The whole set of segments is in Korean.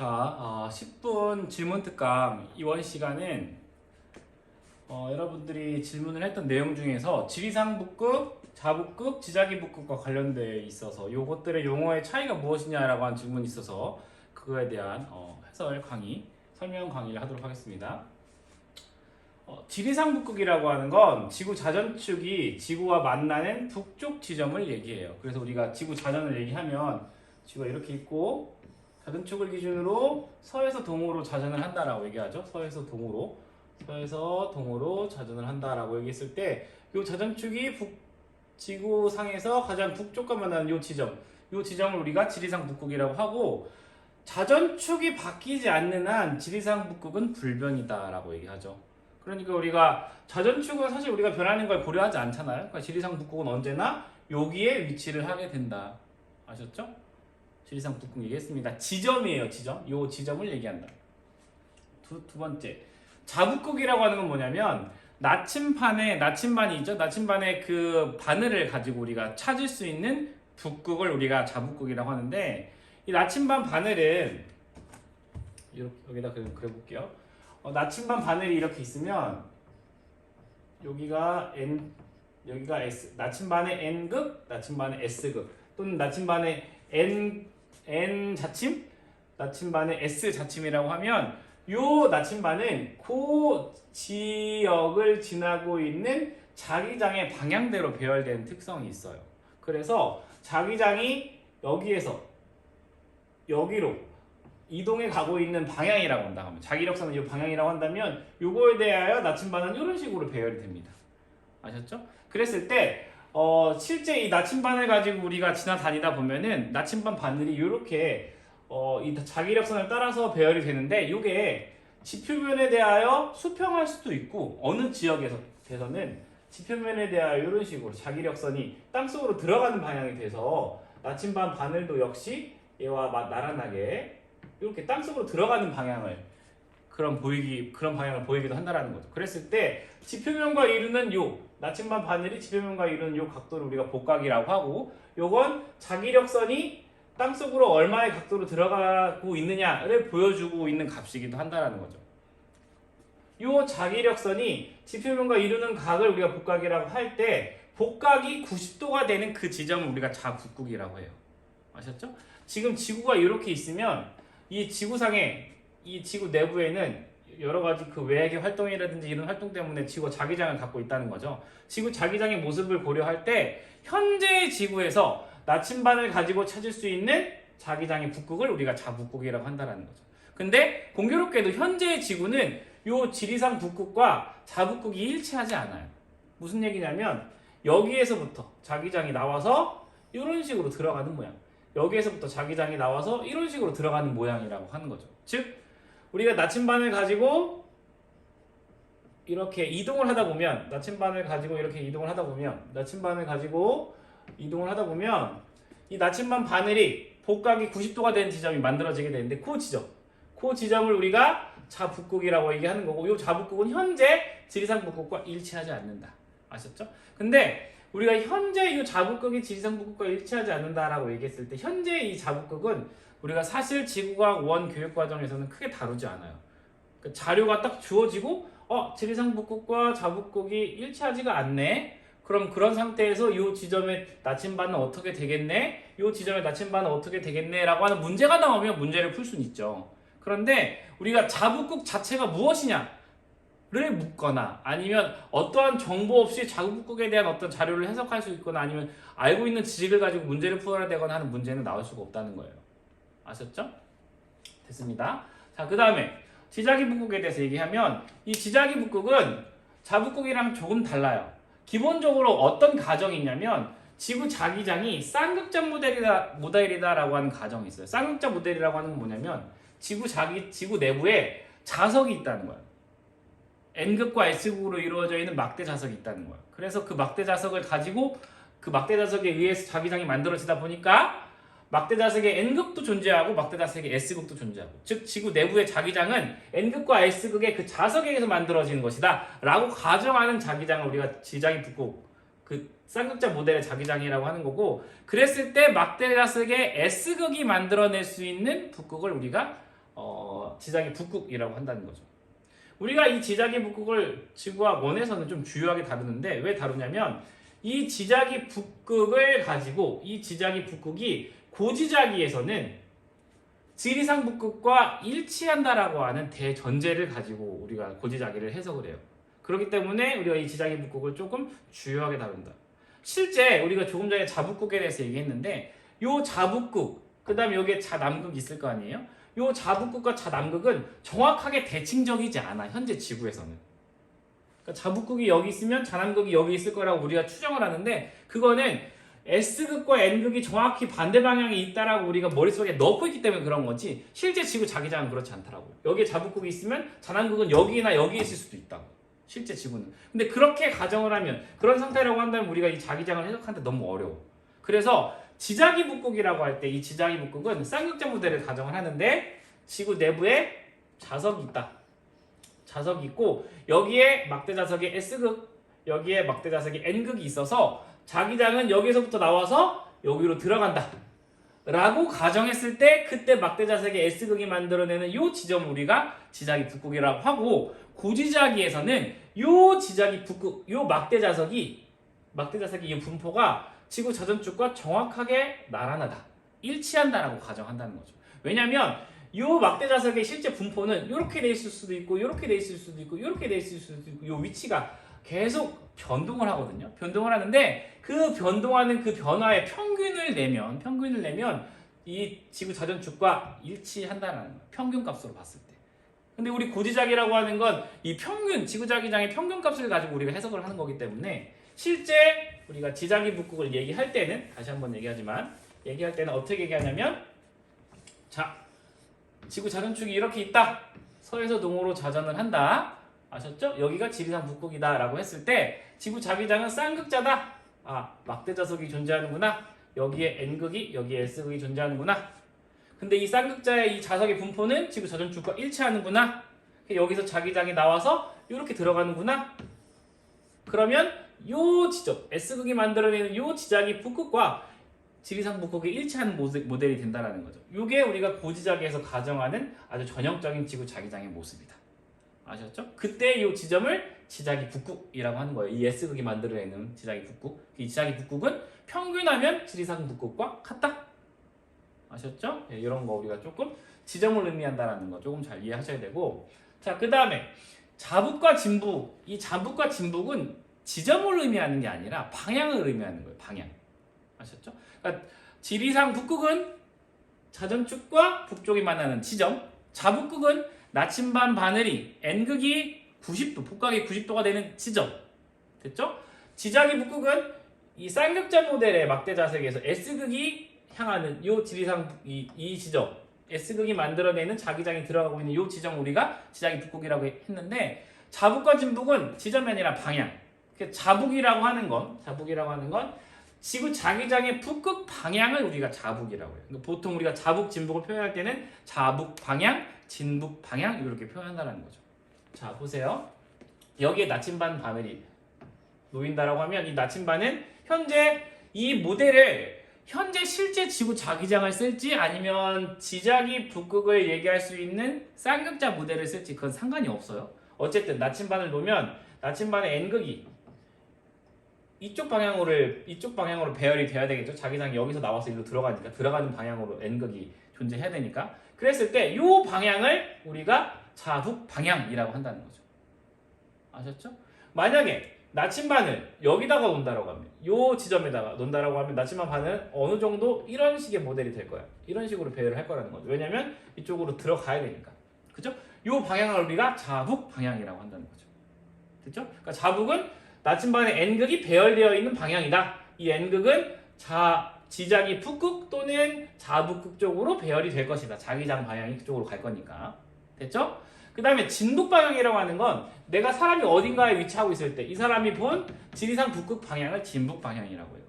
자, 10분 질문 특강 이번 시간은 여러분들이 질문을 했던 내용 중에서 지리상 북극, 자북극, 지자기 북극과 관련되어 있어서 요것들의 용어의 차이가 무엇이냐라고 하는 질문이 있어서 그거에 대한 해설 강의, 설명 강의를 하도록 하겠습니다. 지리상 북극이라고 하는 건 지구 자전축이 지구와 만나는 북쪽 지점을 얘기해요. 그래서 우리가 지구 자전을 얘기하면 지구가 이렇게 있고 자전축을 기준으로 서에서 동으로 자전을 한다라고 얘기하죠. 서에서 동으로 자전을 한다라고 얘기했을 때 이 자전축이 지구상에서 가장 북쪽과 만나는 이 지점을 우리가 지리상 북극이라고 하고, 자전축이 바뀌지 않는 한 지리상 북극은 불변이다라고 얘기하죠. 그러니까 우리가 자전축은 사실 우리가 변하는 걸 고려하지 않잖아요. 그러니까 지리상 북극은 언제나 여기에 위치를 하게 된다. 아셨죠? 지리상 북극 얘기했습니다. 지점이에요, 지점. 요 지점을 얘기한다. 두 번째, 자북극이라고 하는 건 뭐냐면 나침반이 있죠. 나침반의 그 바늘을 가지고 우리가 찾을 수 있는 북극을 우리가 자북극이라고 하는데, 이 나침반 바늘은 이렇게 여기다 그려볼게요. 나침반 바늘이 이렇게 있으면 여기가 S, 나침반의 N극, 나침반의 S극, 또는 나침반의 N 자침, 나침반의 S 자침이라고 하면 요 나침반은 그 지역을 지나고 있는 자기장의 방향대로 배열되는 특성이 있어요. 그래서 자기장이 여기에서 여기로 이동해 가고 있는 방향이라고 한다. 자기력선은 이 방향이라고 한다면 요거에 대하여 나침반은 이런 식으로 배열이 됩니다. 아셨죠? 그랬을 때 실제 이 나침반을 가지고 우리가 지나다니다 보면은 나침반 바늘이 이렇게 이 자기력선을 따라서 배열이 되는데, 이게 지표면에 대하여 수평할 수도 있고, 어느 지역에서는 지표면에 대하여 이런 식으로 자기력선이 땅속으로 들어가는 방향이 돼서 나침반 바늘도 역시 얘와 나란하게 이렇게 땅속으로 들어가는 방향을 그런 방향을 보이기도 한다라는 거죠. 그랬을 때 지표면과 이루는 요 나침반 바늘이 지표면과 이루는 요 각도를 우리가 복각이라고 하고, 요건 자기력선이 땅속으로 얼마의 각도로 들어가고 있느냐를 보여주고 있는 값이기도 한다라는 거죠. 요 자기력선이 지표면과 이루는 각을 우리가 복각이라고 할 때 복각이 90도가 되는 그 지점을 우리가 자북극이라고 해요. 아셨죠? 지금 지구가 이렇게 있으면 이 지구상에, 이 지구 내부에는 여러 가지 그 외계 활동이라든지 이런 활동 때문에 지구가 자기장을 갖고 있다는 거죠. 지구 자기장의 모습을 고려할 때 현재의 지구에서 나침반을 가지고 찾을 수 있는 자기장의 북극을 우리가 자북극이라고 한다는 거죠. 근데 공교롭게도 현재의 지구는 요 지리상 북극과 자북극이 일치하지 않아요. 무슨 얘기냐면 여기에서부터 자기장이 나와서 이런 식으로 들어가는 모양, 여기에서부터 자기장이 나와서 이런 식으로 들어가는 모양이라고 하는 거죠. 즉 우리가 나침반을 가지고 이렇게 이동을 하다 보면 이 나침반 바늘이 복각이 90도가 된 지점이 만들어지게 되는데, 그 지점을 우리가 자북극이라고 얘기하는 거고, 이 자북극은 현재 지리상 북극과 일치하지 않는다. 아셨죠? 근데 우리가 현재 이 자북극이 지리상 북극과 일치하지 않는다라고 얘기했을 때, 현재 이 자북극은 우리가 사실 지구과학 1 교육 과정에서는 크게 다루지 않아요. 그러니까 자료가 딱 주어지고 지리상 북극과 자북극이 일치하지가 않네. 그럼 그런 상태에서 이 지점의 나침반은 어떻게 되겠네? 이 지점의 나침반은 어떻게 되겠네? 라고 하는 문제가 나오면 문제를 풀 수는 있죠. 그런데 우리가 자북극 자체가 무엇이냐를 묻거나, 아니면 어떠한 정보 없이 자북극에 대한 어떤 자료를 해석할 수 있거나, 아니면 알고 있는 지식을 가지고 문제를 풀어야 되거나 하는 문제는 나올 수가 없다는 거예요. 아셨죠? 됐습니다. 자, 그 다음에 지자기 북극에 대해서 얘기하면, 이 지자기 북극은 자북극이랑 조금 달라요. 기본적으로 어떤 가정이 있냐면, 지구 자기장이 쌍극자 모델이다라고 하는 가정이 있어요. 쌍극자 모델이라고 하는 건 뭐냐면, 지구 내부에 자석이 있다는 거예요. N극과 S극으로 이루어져 있는 막대 자석이 있다는 거예요. 그래서 그 막대 자석을 가지고 그 막대 자석에 의해서 자기장이 만들어지다 보니까 막대 자석에 N극도 존재하고 막대 자석에 S극도 존재하고, 즉 지구 내부의 자기장은 N극과 S극의 그 자석에 의해서 만들어지는 것이다 라고 가정하는 자기장을 우리가 지자기 북극, 그 쌍극자 모델의 자기장이라고 하는 거고, 그랬을 때 막대 자석의 S극이 만들어낼 수 있는 북극을 우리가 지작이 북극이라고 한다는 거죠. 우리가 이 지작이 북극을 지구와 원에서는 좀 주요하게 다루는데 왜 다루냐면 이 지작이 북극을 가지고 이 지작이 북극이 고지작이에서는 지리산 북극과 일치한다라고 하는 대전제를 가지고 우리가 고지작이를 해석을 해요. 그렇기 때문에 우리가 이 지작이 북극을 조금 주요하게 다룬다. 실제 우리가 조금 전에 자북극에 대해서 얘기했는데 요 자북극 그 다음에 여기에 자남극이 있을 거 아니에요? 요 자북극과 자남극은 정확하게 대칭적이지 않아 현재 지구에서는. 그러니까 자북극이 여기 있으면 자남극이 여기 있을 거라고 우리가 추정을 하는데 그거는 S극과 N극이 정확히 반대 방향에 있다라고 우리가 머릿속에 넣고 있기 때문에 그런 거지 실제 지구 자기장은 그렇지 않더라고요. 여기에 자북극이 있으면 자남극은 여기나 여기에 있을 수도 있다고. 실제 지구는. 근데 그렇게 가정을 하면 그런 상태라고 한다면 우리가 이 자기장을 해석하는데 너무 어려워. 그래서 지작이 북극이라고 할 때 이 지작이 북극은 쌍극자 모델을 가정을 하는데 지구 내부에 자석이 있다. 자석이 있고 여기에 막대 자석의 S극 여기에 막대 자석의 N극이 있어서 자기장은 여기서부터 나와서 여기로 들어간다 라고 가정했을 때 그때 막대 자석의 S극이 만들어내는 이 지점을 우리가 지작이 북극이라고 하고 고지작이에서는 이 지작이 북극 이 막대 자석이 이 분포가 지구 자전축과 정확하게 나란하다 일치한다라고 가정한다는 거죠. 왜냐하면 이 막대 자석의 실제 분포는 이렇게 돼 있을 수도 있고 이렇게 돼 있을 수도 있고 이렇게 돼 있을 수도 있고 이 위치가 계속 변동을 하거든요. 변동을 하는데 그 변동하는 그 변화의 평균을 내면 이 지구 자전축과 일치한다는 거예요. 평균값으로 봤을 때. 근데 우리 고지작이라고 하는 건 이 평균 지구 자기장의 평균값을 가지고 우리가 해석을 하는 거기 때문에 실제 우리가 지작이 북극을 얘기할 때는 다시 한번 얘기할 때는 어떻게 얘기하냐면 자 지구 자전축이 이렇게 있다. 서에서 동으로 자전을 한다. 아셨죠? 여기가 지리산 북극이다 라고 했을 때 지구 자기장은 쌍극자다. 아 막대 자석이 존재하는구나. 여기에 N극이 여기에 S극이 존재하는구나. 근데 이 쌍극자의 이 자석의 분포는 지구 자전축과 일치하는구나. 여기서 자기장이 나와서 이렇게 들어가는구나. 그러면 요 지점 S극이 만들어내는 요 지작이 북극과 지리산 북극이 일치하는 모델이 된다는 거죠. 이게 우리가 고지작에서 가정하는 아주 전형적인 지구 자기장의 모습이다. 아셨죠? 그때 이 지점을 지작이 북극이라고 하는 거예요. 이 S극이 만들어내는 지작이 북극. 이 지작이 북극은 평균하면 지리산 북극과 같다. 아셨죠? 예, 이런 거 우리가 조금 지점을 의미한다는 거 조금 잘 이해하셔야 되고 자, 그 다음에 자북과 진북. 이 자북과 진북은 지점을 의미하는 게 아니라 방향을 의미하는 거예요. 방향. 아셨죠? 그러니까 지리산 북극은 자전축과 북쪽이 만나는 지점. 자북극은 나침반 바늘이 N극이 90도, 폭각이 90도가 되는 지점. 됐죠? 지작이 북극은 이 쌍극자 모델의 막대 자석에서 S극이 향하는 요 지리산 이 지점, S극이 만들어내는 자기장이 들어가고 있는 요 지점 우리가 지작이 북극이라고 했는데 자북과 진북은 지점이 아니라 방향. 자북이라고 하는 건 지구 자기장의 북극 방향을 우리가 자북이라고 해요. 그러니까 보통 우리가 자북, 진북을 표현할 때는 자북 방향, 진북 방향 이렇게 표현한다는 거죠. 자, 보세요. 여기에 나침반 바늘이 놓인다라고 하면 이 나침반은 현재 이 모델을 현재 실제 지구 자기장을 쓸지 아니면 지작이 북극을 얘기할 수 있는 쌍극자 모델을 쓸지 그건 상관이 없어요. 어쨌든 나침반을 놓으면 나침반의 N극이 이쪽 방향으로 배열이 돼야 되겠죠. 자기장이 여기서 나와서 이리로 들어가니까 들어가는 방향으로 N극이 존재해야 되니까. 그랬을 때 이 방향을 우리가 자북 방향이라고 한다는 거죠. 아셨죠? 만약에 나침반을 여기다가 놓는다라고 하면 이 지점에다가 놓는다라고 하면 나침반 반은 어느 정도 이런 식의 모델이 될 거야. 이런 식으로 배열을 할 거라는 거죠. 왜냐면 이쪽으로 들어가야 되니까. 그죠? 이 방향을 우리가 자북 방향이라고 한다는 거죠. 됐죠? 그러니까 자북은 나침반의 N극이 배열되어 있는 방향이다. 이 N극은 지작이 북극 또는 자북극 쪽으로 배열이 될 것이다. 자기장 방향이 그쪽으로 갈 거니까. 됐죠? 그 다음에 진북 방향이라고 하는 건 내가 사람이 어딘가에 위치하고 있을 때 이 사람이 본 지리산 북극 방향을 진북 방향이라고 해요.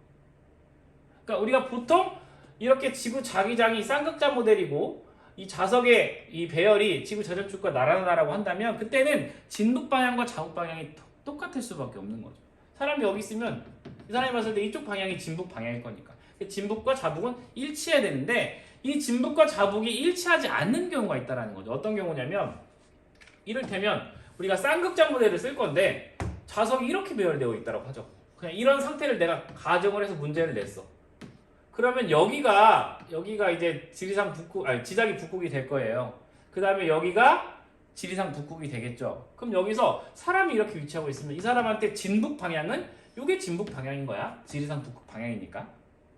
그러니까 우리가 보통 이렇게 지구 자기장이 쌍극자 모델이고 이 자석의 이 배열이 지구 자전축과 나란하다라고 한다면 그때는 진북 방향과 자북 방향이 똑같을 수밖에 없는 거죠. 사람이 여기 있으면 이 사람이 봤을 때 이쪽 방향이 진북 방향일 거니까 진북과 자북은 일치해야 되는데 이 진북과 자북이 일치하지 않는 경우가 있다는 거죠. 어떤 경우냐면 이를테면 우리가 쌍극장 모델을 쓸 건데 자석이 이렇게 배열되어 있다고 하죠. 그냥 이런 상태를 내가 가정을 해서 문제를 냈어. 그러면 여기가 이제 지작이 북극이 될 거예요. 그 다음에 여기가 지리산 북극이 되겠죠. 그럼 여기서 사람이 이렇게 위치하고 있으면 이 사람한테 진북 방향은 이게 진북 방향인 거야. 지리산 북극 방향이니까.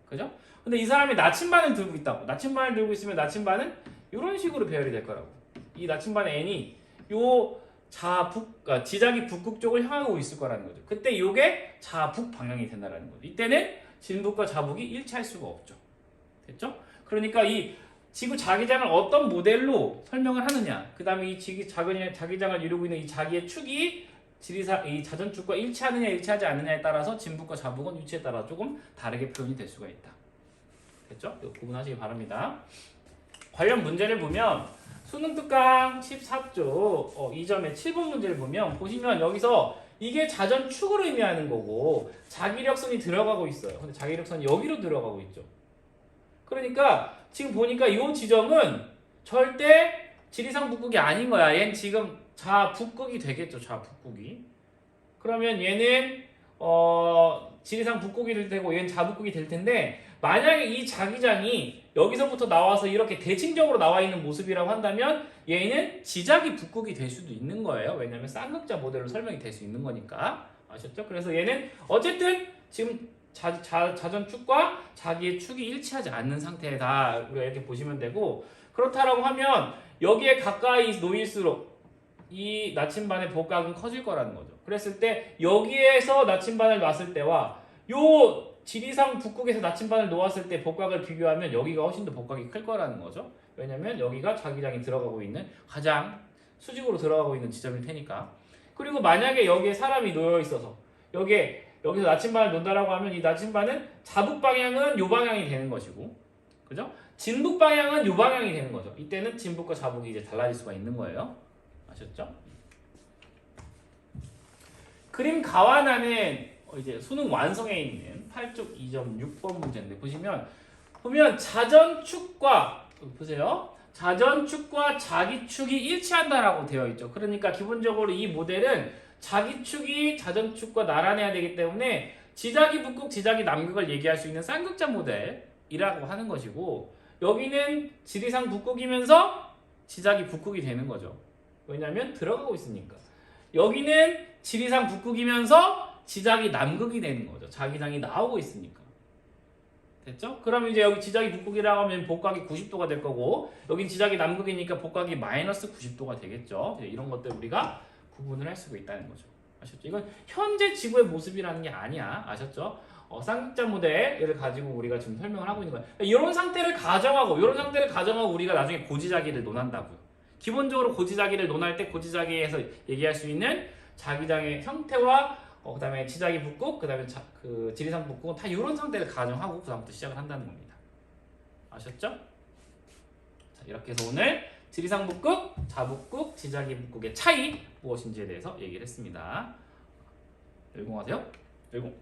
그죠? 근데 이 사람이 나침반을 들고 있다고. 나침반을 들고 있으면 나침반은 이런 식으로 배열이 될 거라고. 이 나침반의 n이 요 지작이 북극 쪽을 향하고 있을 거라는 거죠. 그때 이게 자북 방향이 된다는 거죠. 이때는 진북과 자북이 일치할 수가 없죠. 됐죠? 그러니까 이 지구 자기장을 어떤 모델로 설명을 하느냐, 그 다음에 이 자기장을 이루고 있는 이 자기의 축이 이 자전축과 일치하느냐 일치하지 않느냐에 따라서 진북과 자북은 위치에 따라 조금 다르게 표현이 될 수가 있다. 됐죠? 이거 구분하시기 바랍니다. 관련 문제를 보면 수능 특강 14조 2점의 7번 문제를 보시면 여기서 이게 자전축을 의미하는 거고 자기력선이 들어가고 있어요. 근데 자기력선이 여기로 들어가고 있죠. 그러니까 지금 보니까 이 지점은 절대 지리산 북극이 아닌 거야. 얘는 지금 자북극이 되겠죠. 자북극이. 그러면 얘는 지리산 북극이 될 테고 얘는 자북극이 될 텐데 만약에 이 자기장이 여기서부터 나와서 이렇게 대칭적으로 나와 있는 모습이라고 한다면 얘는 지작이 북극이 될 수도 있는 거예요. 왜냐하면 쌍극자 모델로 설명이 될 수 있는 거니까. 아셨죠? 그래서 얘는 어쨌든 지금 자전축과 자기의 축이 일치하지 않는 상태다. 우리가 이렇게 보시면 되고, 그렇다라고 하면 여기에 가까이 놓일수록 이 나침반의 복각은 커질 거라는 거죠. 그랬을 때 여기에서 나침반을 놨을 때와 요 지리산 북극에서 나침반을 놓았을 때 복각을 비교하면 여기가 훨씬 더 복각이 클 거라는 거죠. 왜냐면 여기가 자기장이 들어가고 있는 가장 수직으로 들어가고 있는 지점일 테니까. 그리고 만약에 여기에 사람이 놓여 있어서 여기서 나침반을 놓는다라고 하면 이 나침반은 자북 방향은 요 방향이 되는 것이고, 그죠? 진북 방향은 요 방향이 되는 거죠. 이때는 진북과 자북이 이제 달라질 수가 있는 거예요. 아셨죠? 그림 가완하는 이제 수능 완성에 있는 8쪽 2점 6번 문제인데 보면 자전축과 보세요. 자전축과 자기축이 일치한다라고 되어 있죠. 그러니까 기본적으로 이 모델은 자기축이 자전축과 나란해야 되기 때문에 지작이 북극, 지작이 남극을 얘기할 수 있는 쌍극자 모델이라고 하는 것이고, 여기는 지리산 북극이면서 지작이 북극이 되는 거죠. 왜냐하면 들어가고 있으니까. 여기는 지리산 북극이면서 지작이 남극이 되는 거죠. 자기장이 나오고 있으니까. 됐죠? 그럼 이제 여기 지작이 북극이라고 하면 복각이 90도가 될 거고, 여긴 지작이 남극이니까 복각이 마이너스 90도가 되겠죠. 이런 것들 우리가 구분을 할 수가 있다는 거죠. 아셨죠? 이건 현재 지구의 모습이라는 게 아니야. 아셨죠? 쌍극자 모델을 가지고 우리가 지금 설명을 하고 있는 거야. 이런 상태를 가정하고 우리가 나중에 고지자기를 논한다고요. 기본적으로 고지자기를 논할 때 고지자기에서 얘기할 수 있는 자기장의 형태와 그 다음에 지작이 북극, 그 다음에 지리산 북극은 다 이런 상태를 가정하고 그 다음부터 시작을 한다는 겁니다. 아셨죠? 자, 이렇게 해서 오늘 지리산 북극, 자북극, 지작이 북극의 차이 무엇인지에 대해서 얘기를 했습니다. 열공하세요. 열공.